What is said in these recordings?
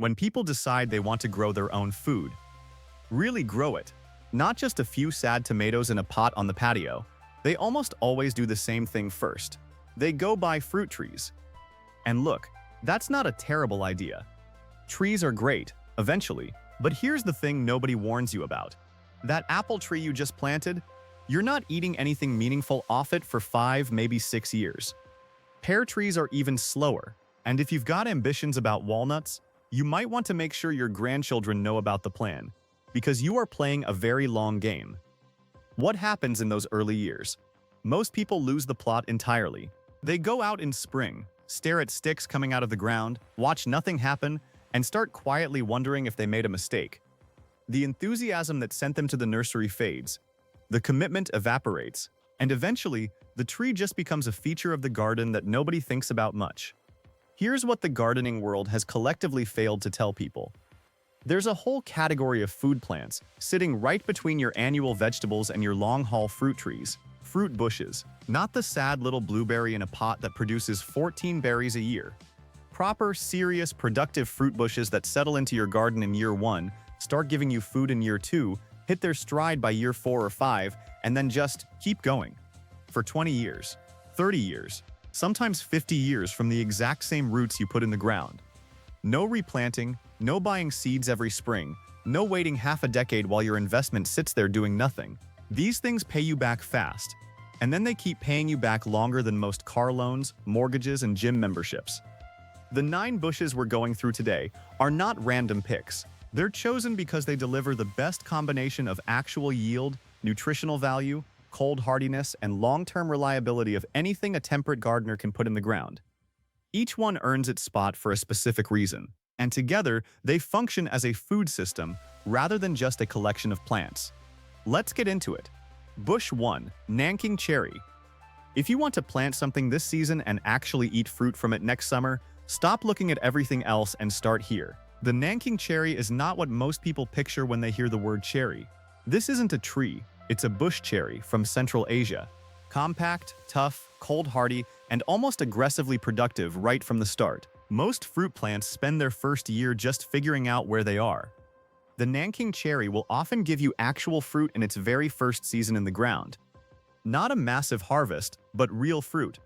when people decide they want to grow their own food. Really grow it. Not just a few sad tomatoes in a pot on the patio. They almost always do the same thing first. They go buy fruit trees. And look, that's not a terrible idea. Trees are great, eventually, but here's the thing nobody warns you about. That apple tree you just planted, you're not eating anything meaningful off it for 5, maybe 6 years. Pear trees are even slower, and if you've got ambitions about walnuts, you might want to make sure your grandchildren know about the plan, because you are playing a very long game. What happens in those early years? Most people lose the plot entirely. They go out in spring, stare at sticks coming out of the ground, watch nothing happen, and start quietly wondering if they made a mistake. The enthusiasm that sent them to the nursery fades. The commitment evaporates, and eventually, the tree just becomes a feature of the garden that nobody thinks about much. Here's what the gardening world has collectively failed to tell people. There's a whole category of food plants sitting right between your annual vegetables and your long-haul fruit trees, fruit bushes, not the sad little blueberry in a pot that produces 14 berries a year. Proper, serious, productive fruit bushes that settle into your garden in year 1, start giving you food in year 2, hit their stride by year 4 or 5, and then just keep going. For 20 years, 30 years, sometimes 50 years from the exact same roots you put in the ground. No replanting, no buying seeds every spring, no waiting half a decade while your investment sits there doing nothing. These things pay you back fast, and then they keep paying you back longer than most car loans, mortgages, and gym memberships. The 9 bushes we're going through today are not random picks. They're chosen because they deliver the best combination of actual yield, nutritional value, cold hardiness, and long-term reliability of anything a temperate gardener can put in the ground. Each one earns its spot for a specific reason, and together they function as a food system rather than just a collection of plants. Let's get into it. Bush 1. Nanking Cherry. If you want to plant something this season and actually eat fruit from it next summer, stop looking at everything else and start here. The Nanking cherry is not what most people picture when they hear the word cherry. This isn't a tree, it's a bush cherry from Central Asia. Compact, tough, cold-hardy, and almost aggressively productive right from the start. Most fruit plants spend their first year just figuring out where they are. The Nanking cherry will often give you actual fruit in its very first season in the ground. Not a massive harvest, but real fruit.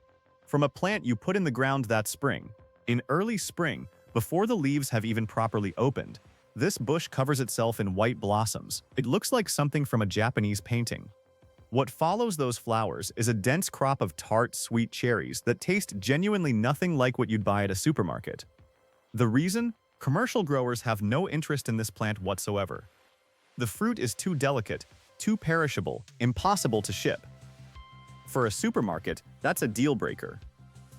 From a plant you put in the ground that spring. In early spring, before the leaves have even properly opened, this bush covers itself in white blossoms. It looks like something from a Japanese painting. What follows those flowers is a dense crop of tart, sweet cherries that taste genuinely nothing like what you'd buy at a supermarket. The reason? Commercial growers have no interest in this plant whatsoever. The fruit is too delicate, too perishable, impossible to ship. For a supermarket, that's a deal breaker.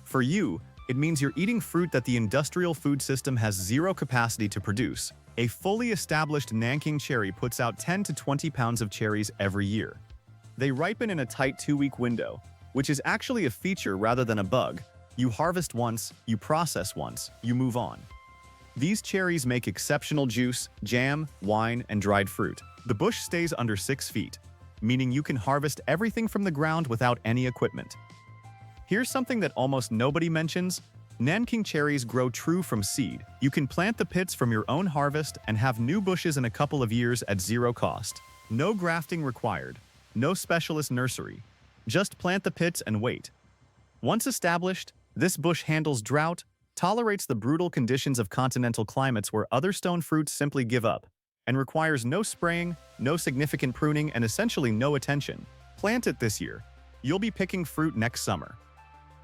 For you, it means you're eating fruit that the industrial food system has zero capacity to produce. A fully established Nanking cherry puts out 10 to 20 pounds of cherries every year. They ripen in a tight 2-week window, which is actually a feature rather than a bug. You harvest once, you process once, you move on. These cherries make exceptional juice, jam, wine, and dried fruit. The bush stays under 6 feet, meaning you can harvest everything from the ground without any equipment. Here's something that almost nobody mentions. Nanking cherries grow true from seed. You can plant the pits from your own harvest and have new bushes in a couple of years at zero cost. No grafting required. No specialist nursery. Just plant the pits and wait. Once established, this bush handles drought, tolerates the brutal conditions of continental climates where other stone fruits simply give up, and requires no spraying, no significant pruning, and essentially no attention. Plant it this year. You'll be picking fruit next summer.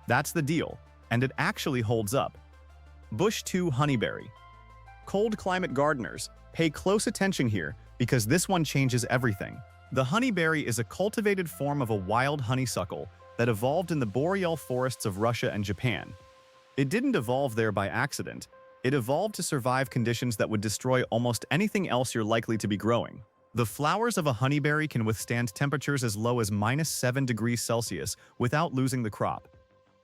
That's the deal, and it actually holds up. Bush 2 Honeyberry. Cold climate gardeners, pay close attention here because this one changes everything. The honeyberry is a cultivated form of a wild honeysuckle that evolved in the boreal forests of Russia and Japan. It didn't evolve there by accident. It evolved to survive conditions that would destroy almost anything else you're likely to be growing. The flowers of a honeyberry can withstand temperatures as low as -7 degrees Celsius without losing the crop.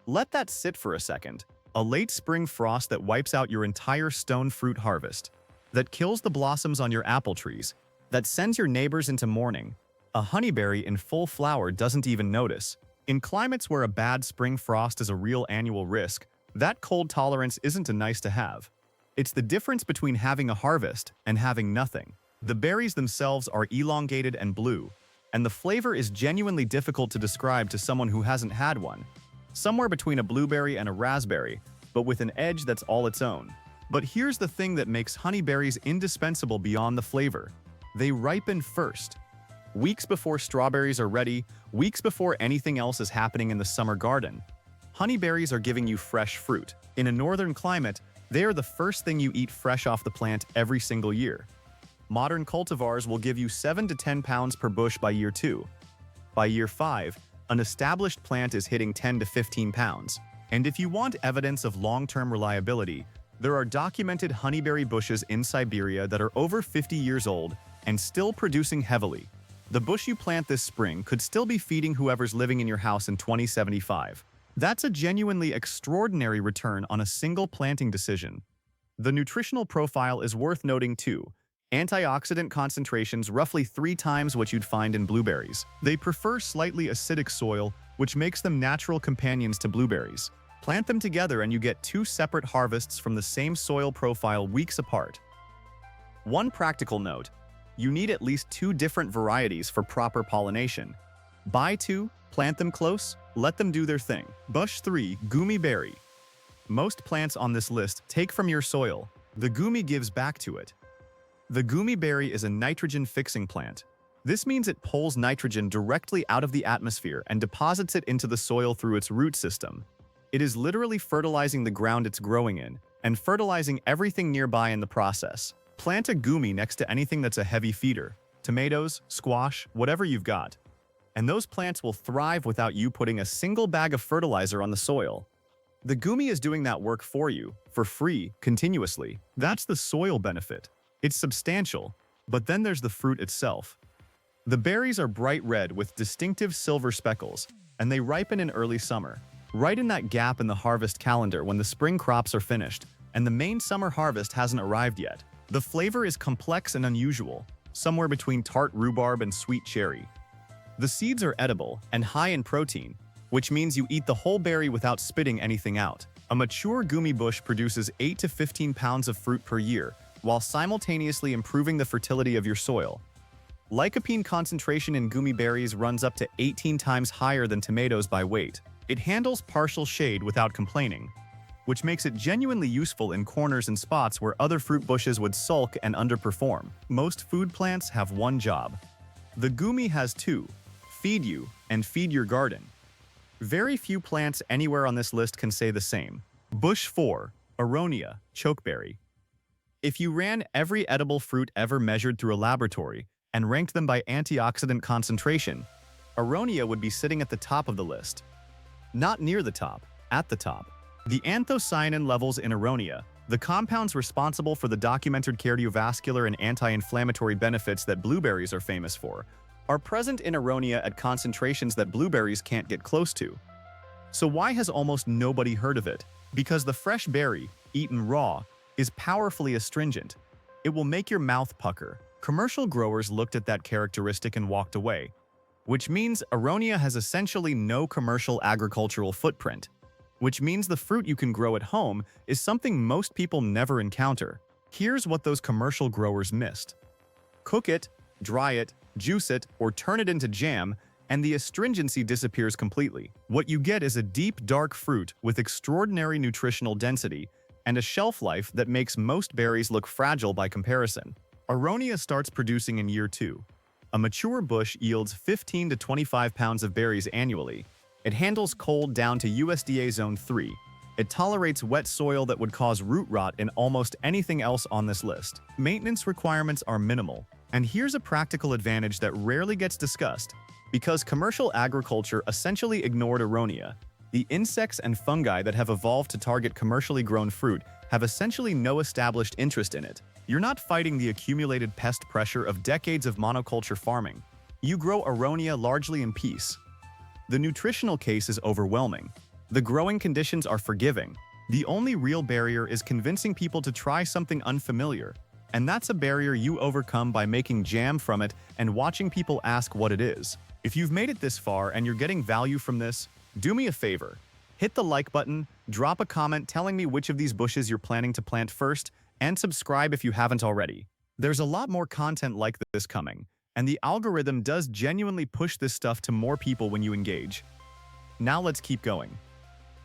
Let that sit for a second. A late spring frost that wipes out your entire stone fruit harvest, that kills the blossoms on your apple trees, that sends your neighbors into mourning. A honeyberry in full flower doesn't even notice. In climates where a bad spring frost is a real annual risk, that cold tolerance isn't a nice to have. It's the difference between having a harvest and having nothing. The berries themselves are elongated and blue, and the flavor is genuinely difficult to describe to someone who hasn't had one. Somewhere between a blueberry and a raspberry, but with an edge that's all its own. But here's the thing that makes honeyberries indispensable beyond the flavor. They ripen first. Weeks before strawberries are ready, weeks before anything else is happening in the summer garden, honeyberries are giving you fresh fruit. In a northern climate, they are the first thing you eat fresh off the plant every single year. Modern cultivars will give you 7 to 10 pounds per bush by year 2. By year 5, an established plant is hitting 10 to 15 pounds. And if you want evidence of long-term reliability, there are documented honeyberry bushes in Siberia that are over 50 years old and still producing heavily. The bush you plant this spring could still be feeding whoever's living in your house in 2075. That's a genuinely extraordinary return on a single planting decision. The nutritional profile is worth noting too. Antioxidant concentrations roughly 3 times what you'd find in blueberries. They prefer slightly acidic soil, which makes them natural companions to blueberries. Plant them together and you get 2 separate harvests from the same soil profile weeks apart. One practical note: you need at least 2 different varieties for proper pollination. Buy 2, plant them close, let them do their thing. Bush 3, Gummy Berry. Most plants on this list take from your soil. The gummy gives back to it. The gummy berry is a nitrogen-fixing plant. This means it pulls nitrogen directly out of the atmosphere and deposits it into the soil through its root system. It is literally fertilizing the ground it's growing in, and fertilizing everything nearby in the process. Plant a gummy next to anything that's a heavy feeder, tomatoes, squash, whatever you've got. And those plants will thrive without you putting a single bag of fertilizer on the soil. The gummy is doing that work for you, for free, continuously. That's the soil benefit. It's substantial, but then there's the fruit itself. The berries are bright red with distinctive silver speckles, and they ripen in early summer, right in that gap in the harvest calendar when the spring crops are finished, and the main summer harvest hasn't arrived yet. The flavor is complex and unusual, somewhere between tart rhubarb and sweet cherry. The seeds are edible and high in protein, which means you eat the whole berry without spitting anything out. A mature gummy bush produces 8 to 15 pounds of fruit per year, while simultaneously improving the fertility of your soil. Lycopene concentration in gummy berries runs up to 18 times higher than tomatoes by weight. It handles partial shade without complaining, which makes it genuinely useful in corners and spots where other fruit bushes would sulk and underperform. Most food plants have one job. The gummy has 2: feed you and feed your garden. Very few plants anywhere on this list can say the same. Bush 4, Aronia, chokeberry. If you ran every edible fruit ever measured through a laboratory and ranked them by antioxidant concentration, Aronia would be sitting at the top of the list. Not near the top, at the top. The anthocyanin levels in Aronia, the compounds responsible for the documented cardiovascular and anti-inflammatory benefits that blueberries are famous for, are present in Aronia at concentrations that blueberries can't get close to. So why has almost nobody heard of it? Because the fresh berry, eaten raw, is powerfully astringent. It will make your mouth pucker. Commercial growers looked at that characteristic and walked away, which means Aronia has essentially no commercial agricultural footprint, which means the fruit you can grow at home is something most people never encounter. Here's what those commercial growers missed. Cook it, dry it, juice it, or turn it into jam, and the astringency disappears completely. What you get is a deep, dark fruit with extraordinary nutritional density and a shelf life that makes most berries look fragile by comparison. Aronia starts producing in year 2. A mature bush yields 15 to 25 pounds of berries annually. It handles cold down to USDA Zone 3. It tolerates wet soil that would cause root rot in almost anything else on this list. Maintenance requirements are minimal. And here's a practical advantage that rarely gets discussed. Because commercial agriculture essentially ignored Aronia, the insects and fungi that have evolved to target commercially grown fruit have essentially no established interest in it. You're not fighting the accumulated pest pressure of decades of monoculture farming. You grow Aronia largely in peace. The nutritional case is overwhelming. The growing conditions are forgiving. The only real barrier is convincing people to try something unfamiliar. And that's a barrier you overcome by making jam from it and watching people ask what it is. If you've made it this far and you're getting value from this, do me a favor. Hit the like button, drop a comment telling me which of these bushes you're planning to plant first, and subscribe if you haven't already. There's a lot more content like this coming, and the algorithm does genuinely push this stuff to more people when you engage. Now let's keep going.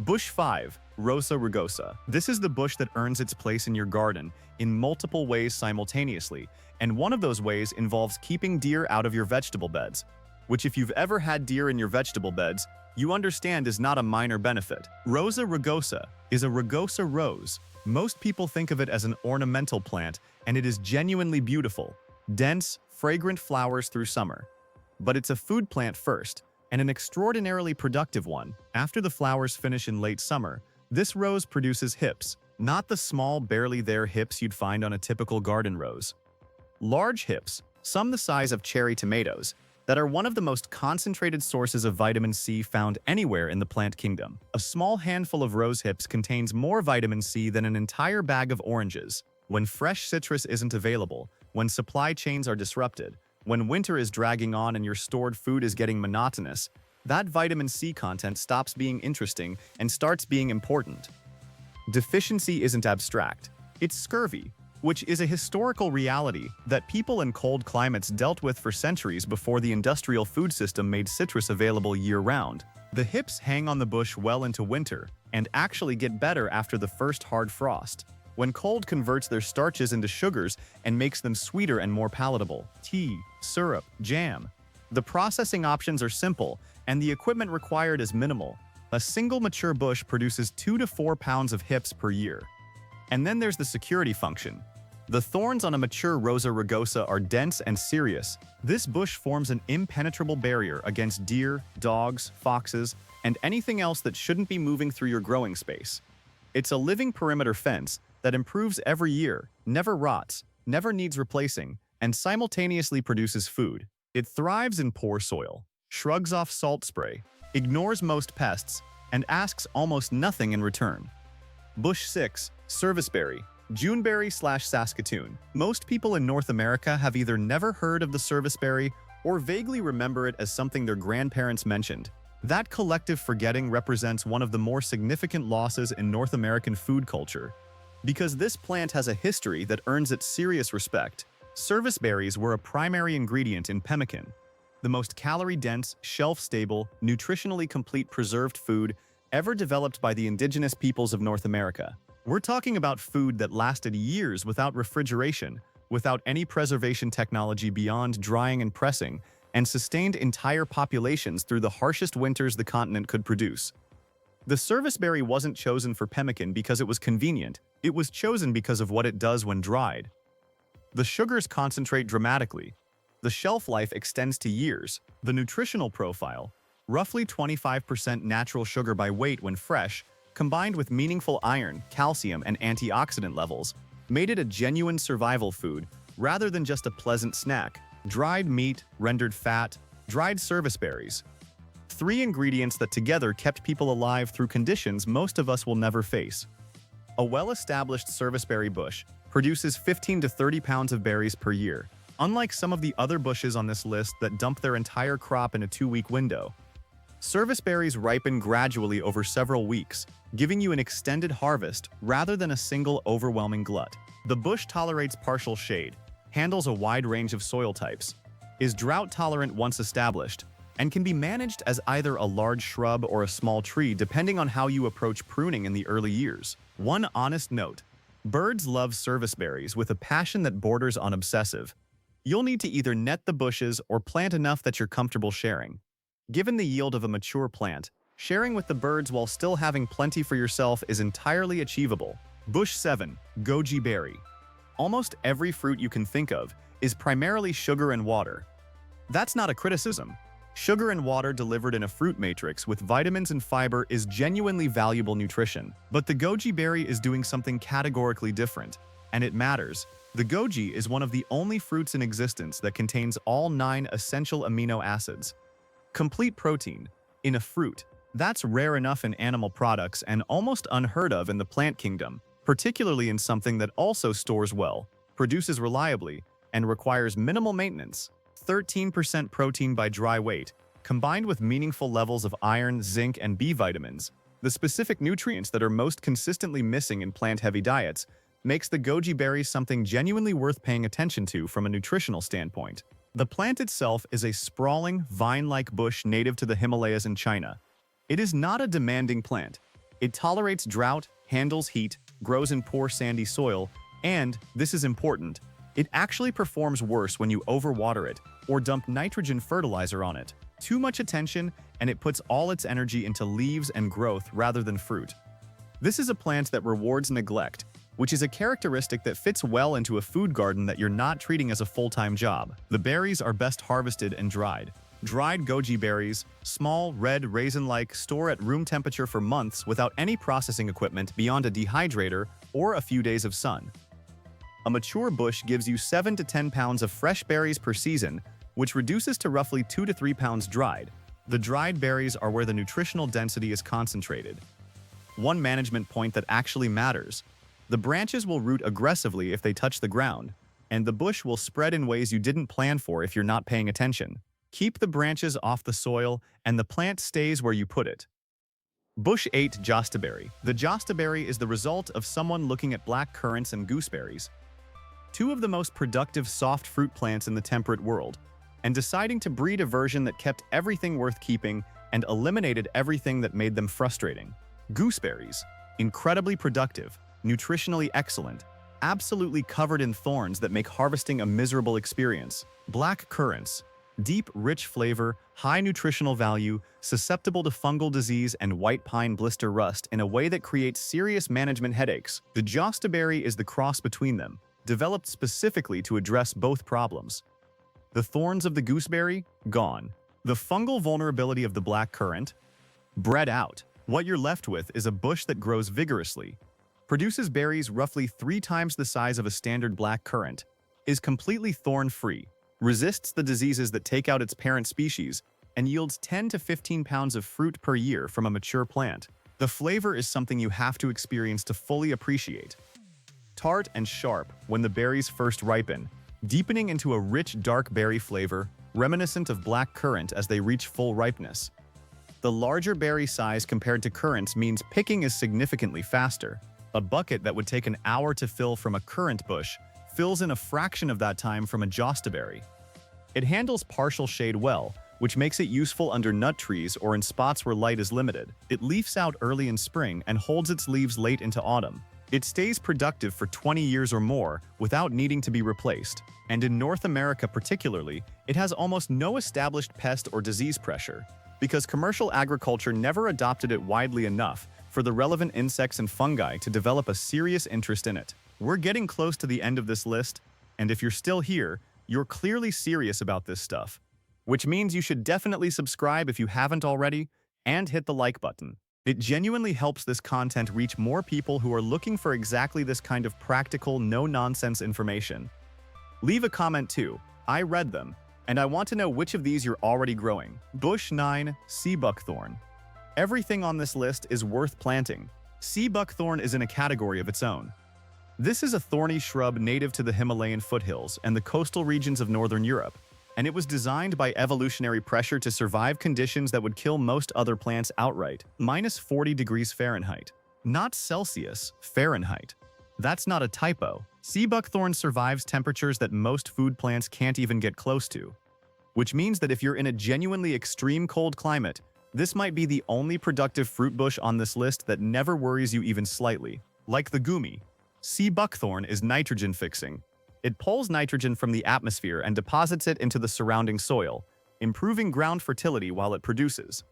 Bush 5, Rosa rugosa. This is the bush that earns its place in your garden in multiple ways simultaneously, and one of those ways involves keeping deer out of your vegetable beds, which if you've ever had deer in your vegetable beds, you understand is not a minor benefit. Rosa rugosa is a rugosa rose. Most people think of it as an ornamental plant, and it is genuinely beautiful, dense, fragrant flowers through summer. But it's a food plant first, and an extraordinarily productive one. After the flowers finish in late summer, this rose produces hips, not the small, barely there hips you'd find on a typical garden rose. Large hips, some the size of cherry tomatoes, that are one of the most concentrated sources of vitamin C found anywhere in the plant kingdom. A small handful of rose hips contains more vitamin C than an entire bag of oranges. When fresh citrus isn't available, when supply chains are disrupted, when winter is dragging on and your stored food is getting monotonous, that vitamin C content stops being interesting and starts being important. Deficiency isn't abstract. It's scurvy, which is a historical reality that people in cold climates dealt with for centuries before the industrial food system made citrus available year-round. The hips hang on the bush well into winter and actually get better after the first hard frost, when cold converts their starches into sugars and makes them sweeter and more palatable. Tea, syrup, jam. The processing options are simple, and the equipment required is minimal. A single mature bush produces 2 to 4 pounds of hips per year. And then there's the security function. The thorns on a mature Rosa rugosa are dense and serious. This bush forms an impenetrable barrier against deer, dogs, foxes, and anything else that shouldn't be moving through your growing space. It's a living perimeter fence that improves every year, never rots, never needs replacing, and simultaneously produces food. It thrives in poor soil, shrugs off salt spray, ignores most pests, and asks almost nothing in return. Bush 6, Serviceberry, Juneberry/Saskatoon. Most people in North America have either never heard of the serviceberry or vaguely remember it as something their grandparents mentioned. That collective forgetting represents one of the more significant losses in North American food culture. Because this plant has a history that earns it serious respect, serviceberries were a primary ingredient in pemmican, the most calorie-dense, shelf-stable, nutritionally complete preserved food ever developed by the indigenous peoples of North America. We're talking about food that lasted years without refrigeration, without any preservation technology beyond drying and pressing, and sustained entire populations through the harshest winters the continent could produce. The serviceberry wasn't chosen for pemmican because it was convenient, it was chosen because of what it does when dried. The sugars concentrate dramatically. The shelf life extends to years. The nutritional profile, roughly 25% natural sugar by weight when fresh, combined with meaningful iron, calcium, and antioxidant levels, made it a genuine survival food rather than just a pleasant snack. Dried meat, rendered fat, dried serviceberries. 3 ingredients that together kept people alive through conditions most of us will never face. A well-established serviceberry bush produces 15 to 30 pounds of berries per year, unlike some of the other bushes on this list that dump their entire crop in a 2-week window. Serviceberries ripen gradually over several weeks, giving you an extended harvest rather than a single overwhelming glut. The bush tolerates partial shade, handles a wide range of soil types, is drought-tolerant once established, and can be managed as either a large shrub or a small tree depending on how you approach pruning in the early years. One honest note: birds love serviceberries with a passion that borders on obsessive. You'll need to either net the bushes or plant enough that you're comfortable sharing. Given the yield of a mature plant, sharing with the birds while still having plenty for yourself is entirely achievable. Bush 7, Goji berry. Almost every fruit you can think of is primarily sugar and water. That's not a criticism. Sugar and water delivered in a fruit matrix with vitamins and fiber is genuinely valuable nutrition. But the goji berry is doing something categorically different, and it matters. The goji is one of the only fruits in existence that contains all 9 essential amino acids. Complete protein in a fruit. That's rare enough in animal products and almost unheard of in the plant kingdom, particularly in something that also stores well, produces reliably, and requires minimal maintenance. 13% protein by dry weight, combined with meaningful levels of iron, zinc, and B vitamins, the specific nutrients that are most consistently missing in plant-heavy diets, makes the goji berries something genuinely worth paying attention to from a nutritional standpoint. The plant itself is a sprawling, vine-like bush native to the Himalayas in China. It is not a demanding plant. It tolerates drought, handles heat, grows in poor sandy soil, and, this is important, it actually performs worse when you overwater it or dump nitrogen fertilizer on it. Too much attention, and it puts all its energy into leaves and growth rather than fruit. This is a plant that rewards neglect, which is a characteristic that fits well into a food garden that you're not treating as a full-time job. The berries are best harvested and dried. Dried goji berries, small, red, raisin-like, store at room temperature for months without any processing equipment beyond a dehydrator or a few days of sun. A mature bush gives you 7 to 10 pounds of fresh berries per season, which reduces to roughly 2 to 3 pounds dried. The dried berries are where the nutritional density is concentrated. One management point that actually matters: the branches will root aggressively if they touch the ground, and the bush will spread in ways you didn't plan for if you're not paying attention. Keep the branches off the soil, and the plant stays where you put it. Bush 8 Jostaberry. The jostaberry is the result of someone looking at black currants and gooseberries, two of the most productive soft fruit plants in the temperate world, and deciding to breed a version that kept everything worth keeping and eliminated everything that made them frustrating. Gooseberries. Incredibly productive, nutritionally excellent, absolutely covered in thorns that make harvesting a miserable experience. Black currants. Deep, rich flavor, high nutritional value, susceptible to fungal disease and white pine blister rust in a way that creates serious management headaches. The jostaberry is the cross between them, developed specifically to address both problems. The thorns of the gooseberry? Gone. The fungal vulnerability of the black currant? Bred out. What you're left with is a bush that grows vigorously, produces berries roughly 3 times the size of a standard black currant, is completely thorn-free, resists the diseases that take out its parent species, and yields 10 to 15 pounds of fruit per year from a mature plant. The flavor is something you have to experience to fully appreciate. Tart and sharp when the berries first ripen, deepening into a rich dark berry flavor, reminiscent of black currant as they reach full ripeness. The larger berry size compared to currants means picking is significantly faster. A bucket that would take an hour to fill from a currant bush fills in a fraction of that time from a jostaberry. It handles partial shade well, which makes it useful under nut trees or in spots where light is limited. It leaves out early in spring and holds its leaves late into autumn. It stays productive for 20 years or more without needing to be replaced. And in North America particularly, it has almost no established pest or disease pressure, because commercial agriculture never adopted it widely enough for the relevant insects and fungi to develop a serious interest in it. We're getting close to the end of this list, and if you're still here, you're clearly serious about this stuff, which means you should definitely subscribe if you haven't already, and hit the like button. It genuinely helps this content reach more people who are looking for exactly this kind of practical, no-nonsense information. Leave a comment too. I read them, and I want to know which of these you're already growing. Bush 9 Sea Buckthorn. Everything on this list is worth planting. Sea buckthorn is in a category of its own. This is a thorny shrub native to the Himalayan foothills and the coastal regions of northern Europe, and it was designed by evolutionary pressure to survive conditions that would kill most other plants outright. -40 degrees Fahrenheit. Not Celsius, Fahrenheit. That's not a typo. Sea buckthorn survives temperatures that most food plants can't even get close to, which means that if you're in a genuinely extreme cold climate, this might be the only productive fruit bush on this list that never worries you even slightly. Like the gumi, sea buckthorn is nitrogen fixing. It pulls nitrogen from the atmosphere and deposits it into the surrounding soil, improving ground fertility while it produces.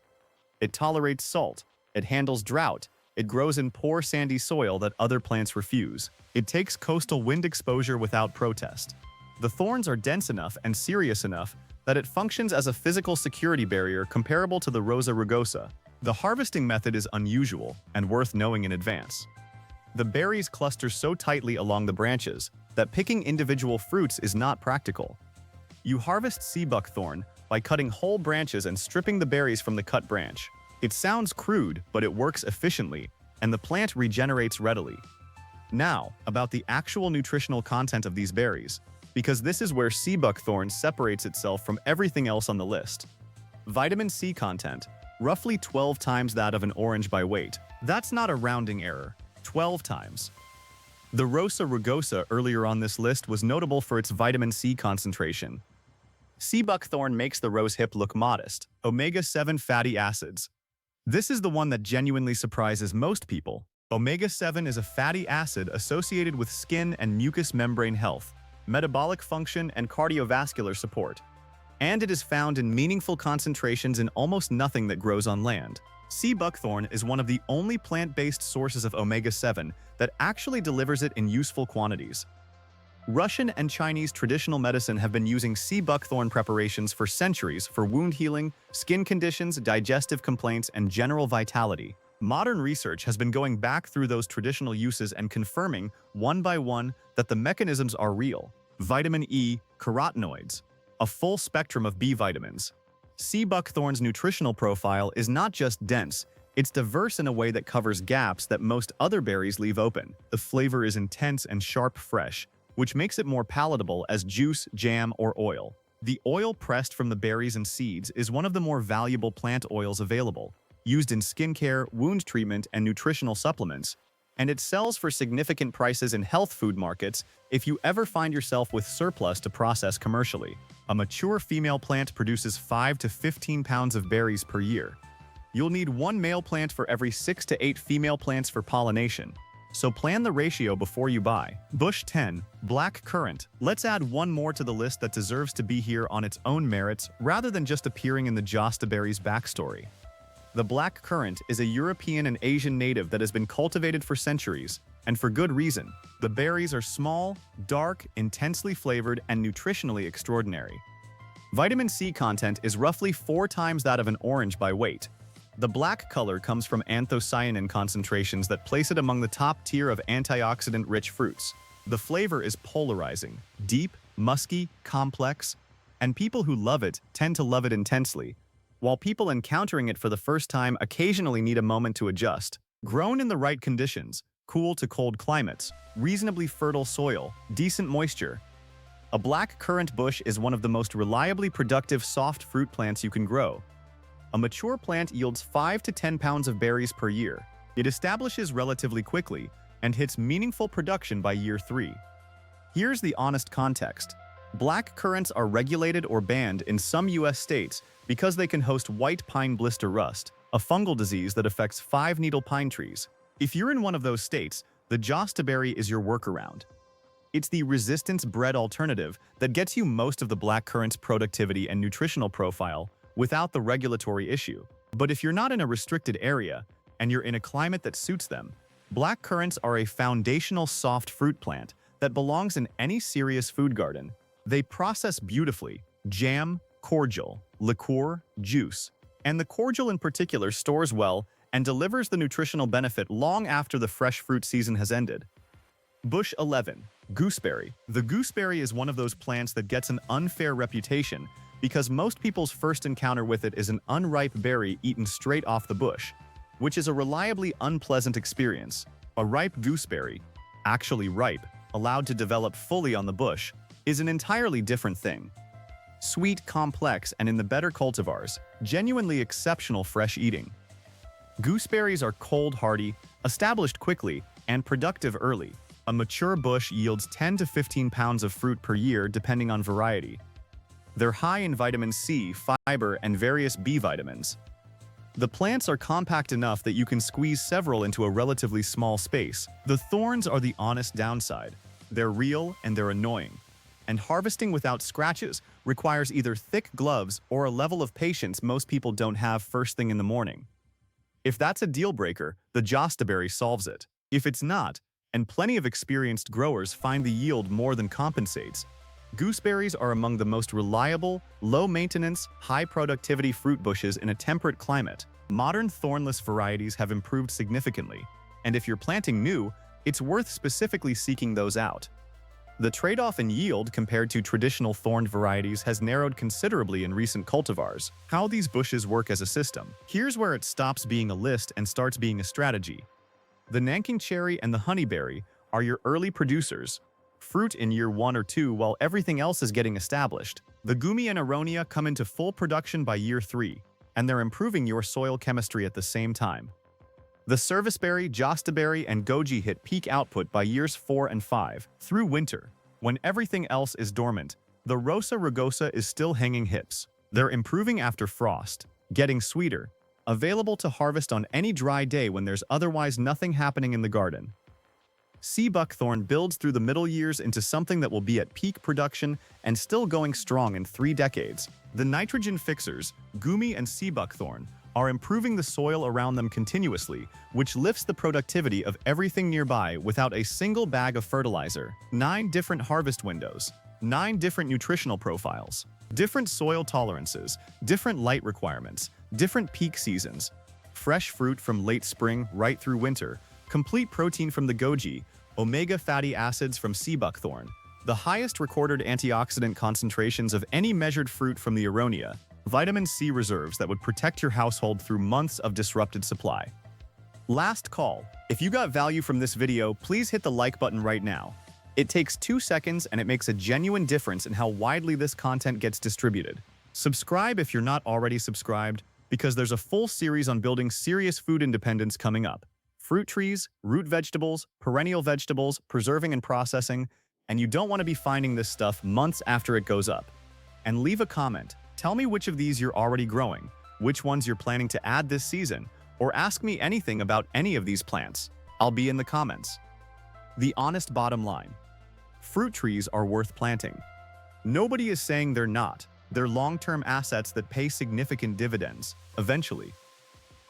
It tolerates salt, it handles drought, it grows in poor sandy soil that other plants refuse. It takes coastal wind exposure without protest. The thorns are dense enough and serious enough that it functions as a physical security barrier comparable to the Rosa rugosa. The harvesting method is unusual and worth knowing in advance. The berries cluster so tightly along the branches that picking individual fruits is not practical. You harvest sea buckthorn by cutting whole branches and stripping the berries from the cut branch. It sounds crude, but it works efficiently, and the plant regenerates readily. Now, about the actual nutritional content of these berries, because this is where sea buckthorn separates itself from everything else on the list. Vitamin C content, roughly 12 times that of an orange by weight. That's not a rounding error. 12 times. The Rosa rugosa earlier on this list was notable for its vitamin C concentration. Sea buckthorn makes the rose hip look modest. Omega-7 fatty acids. This is the one that genuinely surprises most people. Omega-7 is a fatty acid associated with skin and mucous membrane health, metabolic function, and cardiovascular support. And it is found in meaningful concentrations in almost nothing that grows on land. Sea buckthorn is one of the only plant-based sources of omega-7 that actually delivers it in useful quantities. Russian and Chinese traditional medicine have been using sea buckthorn preparations for centuries for wound healing, skin conditions, digestive complaints, and general vitality. Modern research has been going back through those traditional uses and confirming, one by one, that the mechanisms are real. Vitamin E, carotenoids, a full spectrum of B vitamins. Sea buckthorn's nutritional profile is not just dense, it's diverse in a way that covers gaps that most other berries leave open. The flavor is intense and sharp fresh, which makes it more palatable as juice, jam, or oil. The oil pressed from the berries and seeds is one of the more valuable plant oils available, used in skincare, wound treatment, and nutritional supplements, and it sells for significant prices in health food markets if you ever find yourself with surplus to process commercially. A mature female plant produces 5 to 15 pounds of berries per year. You'll need one male plant for every 6 to 8 female plants for pollination. So plan the ratio before you buy. Bush 10, black currant. Let's add one more to the list that deserves to be here on its own merits rather than just appearing in the Josta berry's backstory. The black currant is a European and Asian native that has been cultivated for centuries, and for good reason. The berries are small, dark, intensely flavored, and nutritionally extraordinary. Vitamin C content is roughly 4 times that of an orange by weight. The black color comes from anthocyanin concentrations that place it among the top tier of antioxidant-rich fruits. The flavor is polarizing, deep, musky, complex, and people who love it tend to love it intensely, while people encountering it for the first time occasionally need a moment to adjust. Grown in the right conditions, cool to cold climates, reasonably fertile soil, decent moisture, a black currant bush is one of the most reliably productive soft fruit plants you can grow. A mature plant yields 5 to 10 pounds of berries per year. It establishes relatively quickly and hits meaningful production by year 3. Here's the honest context. Black currants are regulated or banned in some U.S. states because they can host white pine blister rust, a fungal disease that affects 5-needle pine trees. If you're in one of those states, the Josta berry is your workaround. It's the resistance-bred alternative that gets you most of the black currant's productivity and nutritional profile without the regulatory issue. But if you're not in a restricted area and you're in a climate that suits them, black currants are a foundational soft fruit plant that belongs in any serious food garden. They process beautifully: jam, cordial, liqueur, juice. And the cordial in particular stores well and delivers the nutritional benefit long after the fresh fruit season has ended. Bush 11, gooseberry. The gooseberry is one of those plants that gets an unfair reputation because most people's first encounter with it is an unripe berry eaten straight off the bush, which is a reliably unpleasant experience. A ripe gooseberry, actually ripe, allowed to develop fully on the bush, is an entirely different thing. Sweet, complex, and in the better cultivars, genuinely exceptional fresh eating. Gooseberries are cold hardy, established quickly, and productive early. A mature bush yields 10 to 15 pounds of fruit per year depending on variety. They're high in vitamin C, fiber, and various B vitamins. The plants are compact enough that you can squeeze several into a relatively small space. The thorns are the honest downside. They're real and they're annoying. And harvesting without scratches requires either thick gloves or a level of patience most people don't have first thing in the morning. If that's a deal breaker, the Josta berry solves it. If it's not, and plenty of experienced growers find the yield more than compensates, gooseberries are among the most reliable, low-maintenance, high-productivity fruit bushes in a temperate climate. Modern thornless varieties have improved significantly, and if you're planting new, it's worth specifically seeking those out. The trade-off in yield compared to traditional thorned varieties has narrowed considerably in recent cultivars. How these bushes work as a system. Here's where it stops being a list and starts being a strategy. The Nanking cherry and the honeyberry are your early producers, fruit in year 1 or 2 while everything else is getting established. The gumi and aronia come into full production by year 3, and they're improving your soil chemistry at the same time. The serviceberry, jostaberry, and goji hit peak output by years 4 and 5. Through winter, when everything else is dormant, the Rosa rugosa is still hanging hips. They're improving after frost, getting sweeter, available to harvest on any dry day when there's otherwise nothing happening in the garden. Sea buckthorn builds through the middle years into something that will be at peak production and still going strong in 3 decades. The nitrogen fixers, gumi and sea buckthorn, are improving the soil around them continuously, which lifts the productivity of everything nearby without a single bag of fertilizer. 9 different harvest windows, 9 different nutritional profiles, different soil tolerances, different light requirements, different peak seasons, fresh fruit from late spring right through winter, complete protein from the goji, omega fatty acids from sea buckthorn, the highest recorded antioxidant concentrations of any measured fruit from the aronia, vitamin C reserves that would protect your household through months of disrupted supply. Last call. If you got value from this video, please hit the like button right now. It takes 2 seconds and it makes a genuine difference in how widely this content gets distributed. Subscribe if you're not already subscribed, because there's a full series on building serious food independence coming up. Fruit trees, root vegetables, perennial vegetables, preserving and processing, and you don't want to be finding this stuff months after it goes up. And leave a comment. Tell me which of these you're already growing, which ones you're planning to add this season, or ask me anything about any of these plants. I'll be in the comments. The honest bottom line. Fruit trees are worth planting. Nobody is saying they're not. They're long-term assets that pay significant dividends, eventually.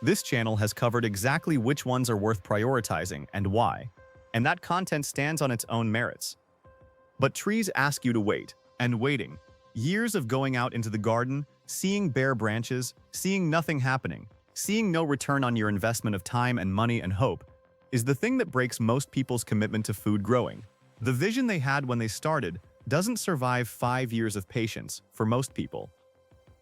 This channel has covered exactly which ones are worth prioritizing and why, and that content stands on its own merits. But trees ask you to wait, and waiting, years of going out into the garden, seeing bare branches, seeing nothing happening, seeing no return on your investment of time and money and hope, is the thing that breaks most people's commitment to food growing. The vision they had when they started doesn't survive 5 years of patience for most people.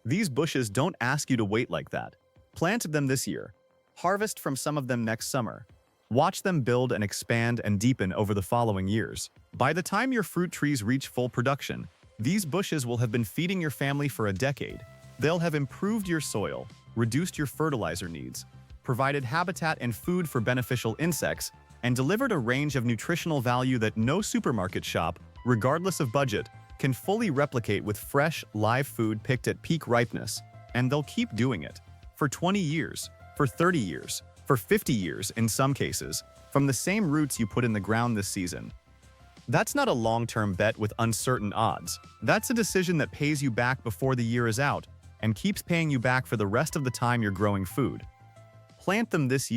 These bushes don't ask you to wait like that. Plant them this year. Harvest from some of them next summer. Watch them build and expand and deepen over the following years. By the time your fruit trees reach full production, these bushes will have been feeding your family for a decade. They'll have improved your soil, reduced your fertilizer needs, provided habitat and food for beneficial insects, and delivered a range of nutritional value that no supermarket shop, regardless of budget, can fully replicate with fresh, live food picked at peak ripeness. And they'll keep doing it. For 20 years, for 30 years, for 50 years in some cases, from the same roots you put in the ground this season. That's not a long-term bet with uncertain odds. That's a decision that pays you back before the year is out and keeps paying you back for the rest of the time you're growing food. Plant them this year.